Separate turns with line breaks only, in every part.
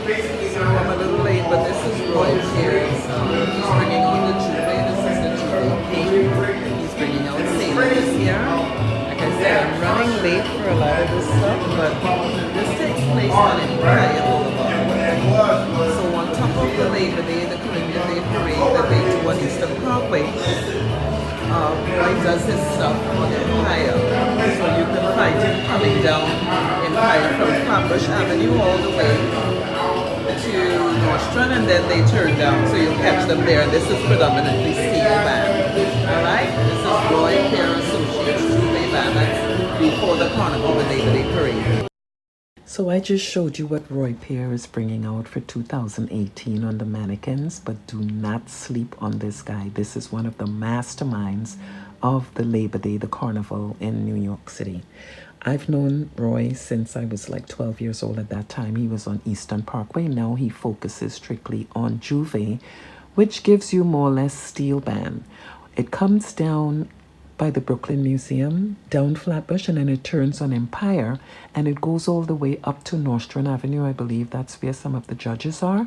So I'm a little late, but this is Roy here. He's bringing out the Juve. This is the Juve King. He's bringing out Sailors here. Like I said, I'm running late for a lot of this stuff, but this takes place on Empire Boulevard. So on top of the Labor Day, the Caribbean Day Parade that they do on Eastern Parkway, Roy does his stuff on Empire. So you can find him coming down Empire from Flatbush Avenue all the way to Nostrand, and then they turn down, so you'll catch them there. This is predominantly steel band. Alright, this is Roy Care Associates Juve Band. That's before the Carnival, the Labor Day Parade. So I just showed you what Roy Pear is bringing out for 2018 on the mannequins, but do not sleep on this guy. This is one of the masterminds of the Labor Day, the Carnival in New York City. I've known Roy since I was like 12 years old at that time. He was on Eastern Parkway. Now he focuses strictly on Juve, which gives you more or less steel band. It comes down by the Brooklyn Museum, down Flatbush, and then it turns on Empire, and it goes all the way up to Nostrand Avenue. I believe that's where some of the judges are.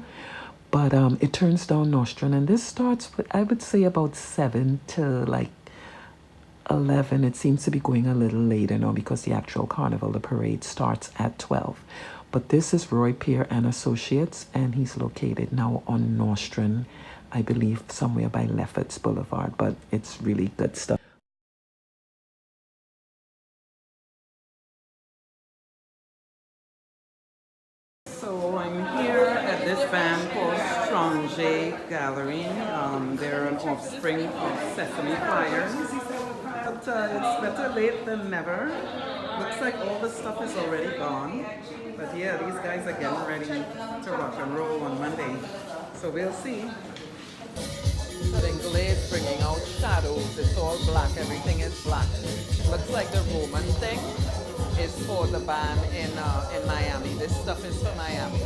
But it turns down Nostrand, and this starts with, I would say, about 7 to like 11. It seems to be going a little later now because the actual carnival, the parade, starts at 12. But this is Roy Pear and Associates, and he's located now on Nostrand, I believe somewhere by Lefferts Boulevard, but it's really good stuff. So I'm here at this band called Stranger Gallery. They're an offspring of Sesame Choir. But it's better late than never. Looks like all the stuff is already gone. But yeah, these guys are getting ready to rock and roll on Monday. So we'll see. Dingle is bringing out shadows. It's all black. Everything is black. Looks like the Roman thing is for the band in Miami. This stuff is for Miami.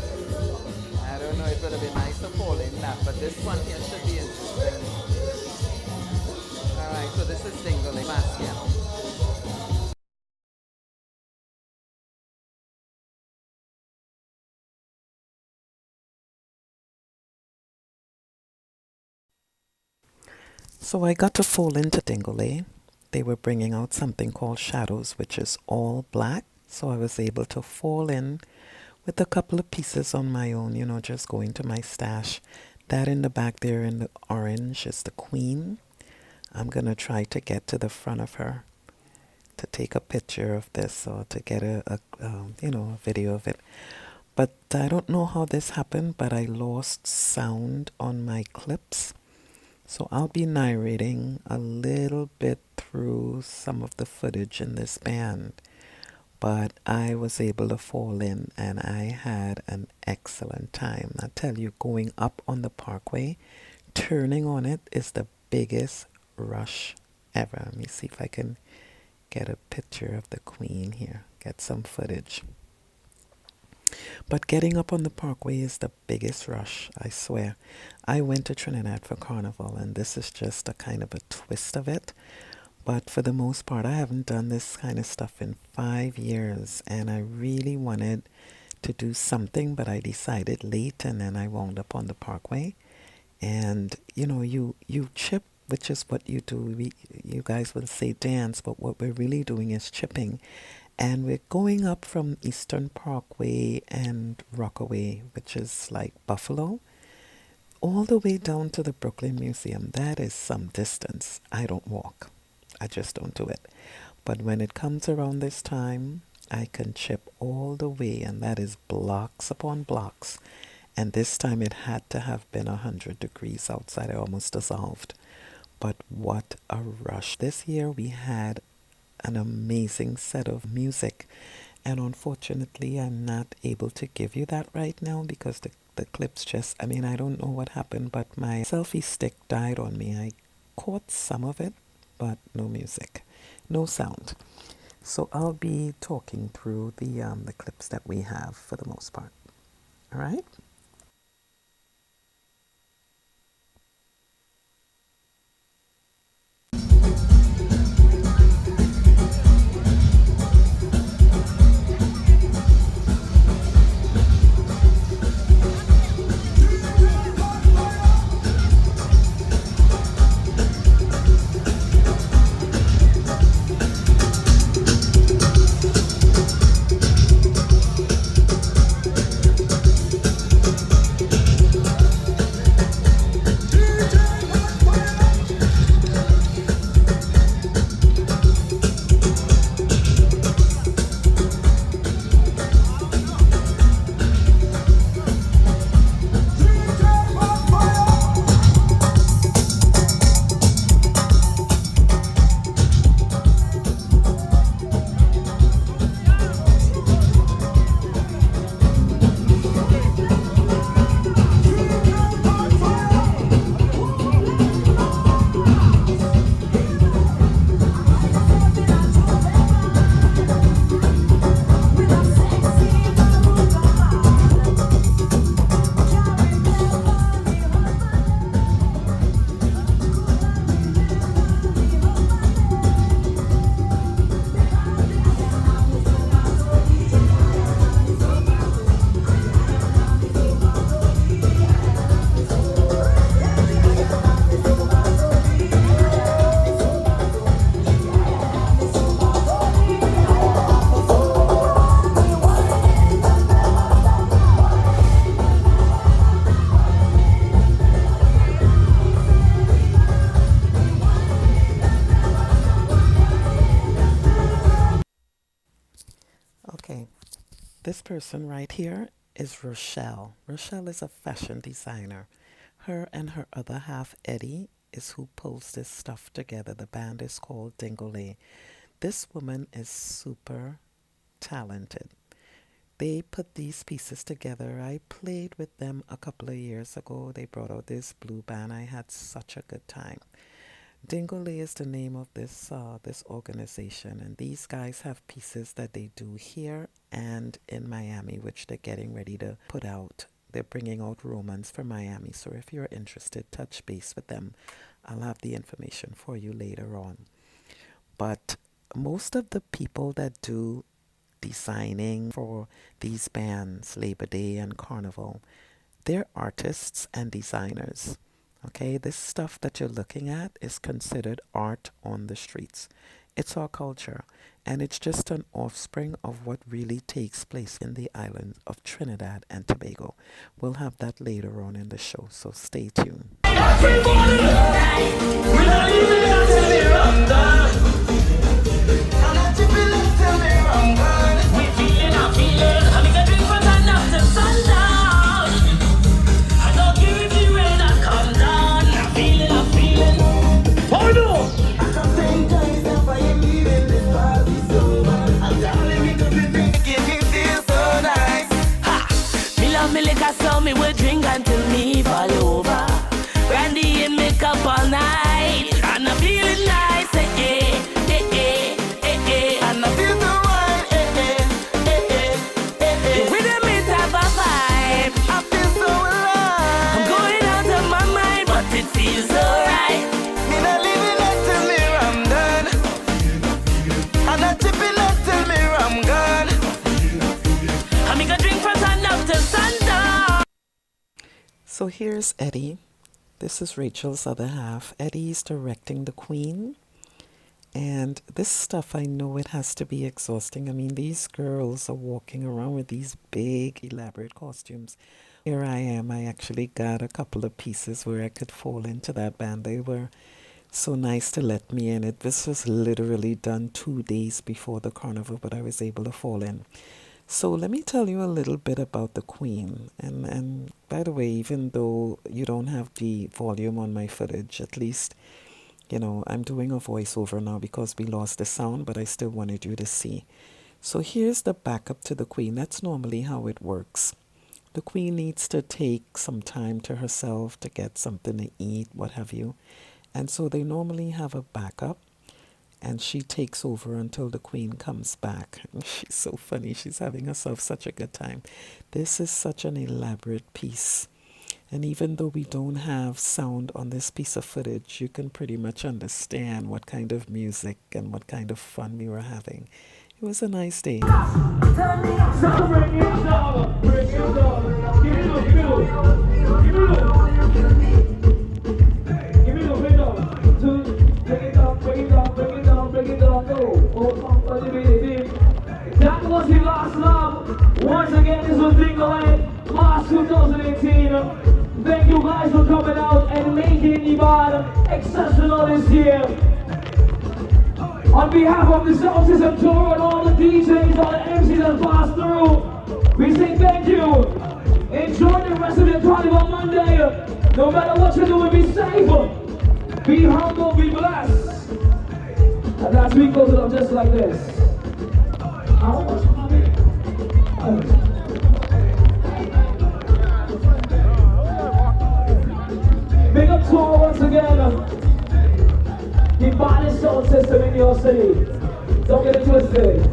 I don't know if it would have been nice to fall in that, but this one here should be interesting. Alright, so this is Dingle Bastian. So I got to fall into Dingle. They were bringing out something called Shadows, which is all black. So I was able to fall in with a couple of pieces on my own, you know, just going to my stash. That in the back there in the orange is the Queen. I'm going to try to get to the front of her to take a picture of this or to get a video of it. But I don't know how this happened, but I lost sound on my clips. So I'll be narrating a little bit through some of the footage in this band. But I was able to fall in and I had an excellent time. I tell you, going up on the parkway, turning on it is the biggest rush ever. Let me see if I can get a picture of the Queen here, get some footage. But getting up on the parkway is the biggest rush, I swear. I went to Trinidad for Carnival, and this is just a kind of a twist of it. But for the most part, I haven't done this kind of stuff in 5 years, and I really wanted to do something, but I decided late, and then I wound up on the parkway. And, you know, you chip, which is what you do. You guys will say dance, but what we're really doing is chipping. And we're going up from Eastern Parkway and Rockaway, which is like Buffalo, all the way down to the Brooklyn Museum. That is some distance. I don't walk. I just don't do it. But when it comes around this time, I can chip all the way, and that is blocks upon blocks. And this time it had to have been 100 degrees outside. I almost dissolved. But what a rush. This year we had an amazing set of music, and unfortunately I'm not able to give you that right now because the clips just, I mean, I don't know what happened, but my selfie stick died on me. I caught some of it, but no music, no sound. So I'll be talking through the clips that we have for the most part. All right.
person right here is Rochelle. Rochelle is a fashion designer. Her and her other half, Eddie, is who pulls this stuff together. The band is called Dingole. This woman is super talented. They put these pieces together. I played with them a couple of years ago. They brought out this blue band. I had such a good time. Dingole is the name of this organization, and these guys have pieces that they do here and in Miami, which they're getting ready to put out. They're bringing out Romans for Miami, so if you're interested, touch base with them. I'll have the information for you later on. But most of the people that do designing for these bands, Labor Day and Carnival, they're artists and designers. Okay, this stuff that you're looking at is considered art on the streets. It's our culture, and it's just an offspring of what really takes place in the island of Trinidad and Tobago. We'll have that later on in the show, so stay tuned.
So me will drink until me fall over. Brandy and makeup all night, and I'm feeling nice, eh, eh, eh, eh, eh, eh. And I feel the right, eh, eh, eh, eh, eh, eh. With a bit of a vibe, I feel so alive. I'm going out of my mind, but it feels alright. Me not living until me I'm done. I'm not tipping until me I'm gone. I'm gonna drink from sun up to sundown.
So here's Eddie. This is Rachel's other half. Eddie's directing The Queen. And this stuff, I know it has to be exhausting. I mean, these girls are walking around with these big, elaborate costumes. Here I am. I actually got a couple of pieces where I could fall into that band. They were so nice to let me in. This was literally done 2 days before the carnival, but I was able to fall in. So let me tell you a little bit about The Queen. And by the way, even though you don't have the volume on my footage, at least, you know, I'm doing a voiceover now because we lost the sound, but I still wanted you to see. So here's the backup to The Queen. That's normally how it works. The Queen needs to take some time to herself to get something to eat, what have you. And so they normally have a backup. And she takes over until the Queen comes back. She's so funny. She's having herself such a good time. This is such an elaborate piece. And even though we don't have sound on this piece of footage, you can pretty much understand what kind of music and what kind of fun we were having. It was a nice day.
That was your last love. Once again, this was Dingole, March 2018. Thank you guys for coming out and making Ibadan exceptional this year. On behalf of the sound system tour and all the DJs, all the MCs that passed through, we say thank you. Enjoy the rest of your Carnival Monday. No matter what you're doing, be safe, be humble, be blessed. And as we close it up just like this. Big up tour once again. The baddest sound system in your city. Don't get it twisted.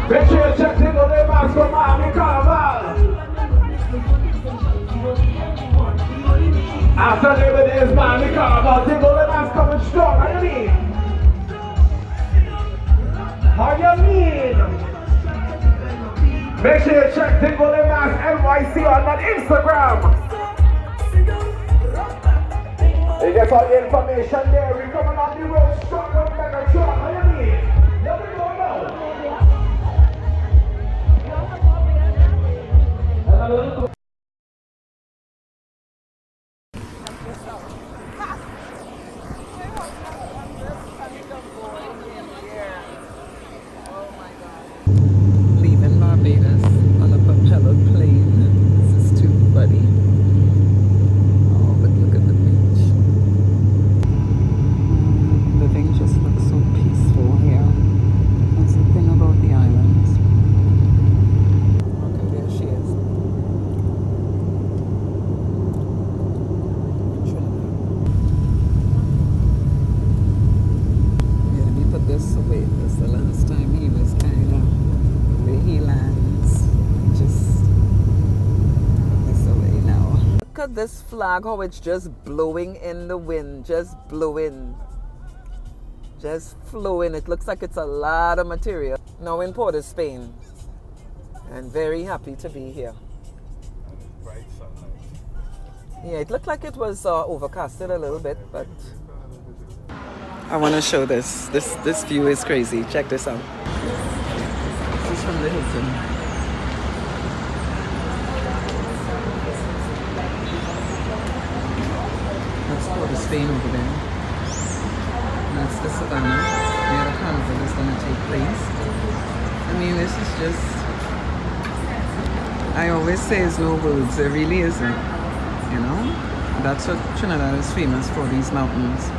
Make sure you check in on the mask from Miami Carnival. After Labor Day is Miami Carnival. Tingle the mask coming strong. How you mean? How you mean? Make sure you check Tingle the mask NYC on that Instagram. You get all the information there. We're coming on the road strong with mega truck. How you mean? Let me go now.
Leaving Barbados on a propeller plane. This is too funny. Oh, but look at the beach. Living just looks so peaceful here. That's the thing about the islands. Okay, there she is. Yeah, let me put this away. This is the last time he was kind of where he lands. Just put this away now. Look at this flag, how it's just blowing in the wind. Just blowing. Just flowing. It looks like it's a lot of material. Now in Port of Spain. And very happy to be here.
Bright sunlight.
Yeah, it looked like it was overcasted a little bit, but I want to show this. This view is crazy. Check this out. This is from the Hilton. That's Port of Spain over there. That's the Savannah where the Carnival is going to take place. I mean, this is just, I always say it's no words. There really isn't. You know? That's what Trinidad is famous for, these mountains.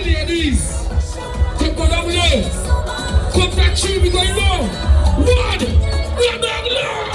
the ladies. Take go down low. Come back to me going low. One. We are down low.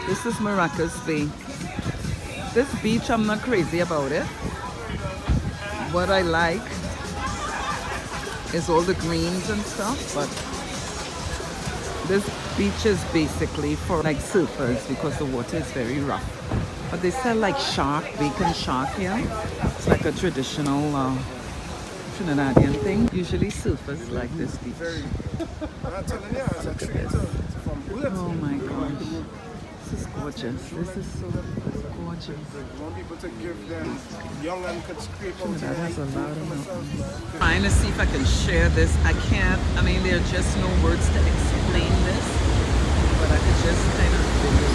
This is Maracas Bay. This beach, I'm not crazy about it. What I like is all the greens and stuff, but this beach is basically for like surfers because the water is very rough. But they sell like shark, bacon shark here. It's like a traditional Trinidadian thing. Usually surfers like this beach. Oh my gosh. This is gorgeous. This is so gorgeous.
Want people to give them young and could scrape out.
That has a lot of mountains. Trying to see if I can share this. I can't. I mean, there are just no words to explain this, but I could just kind of figure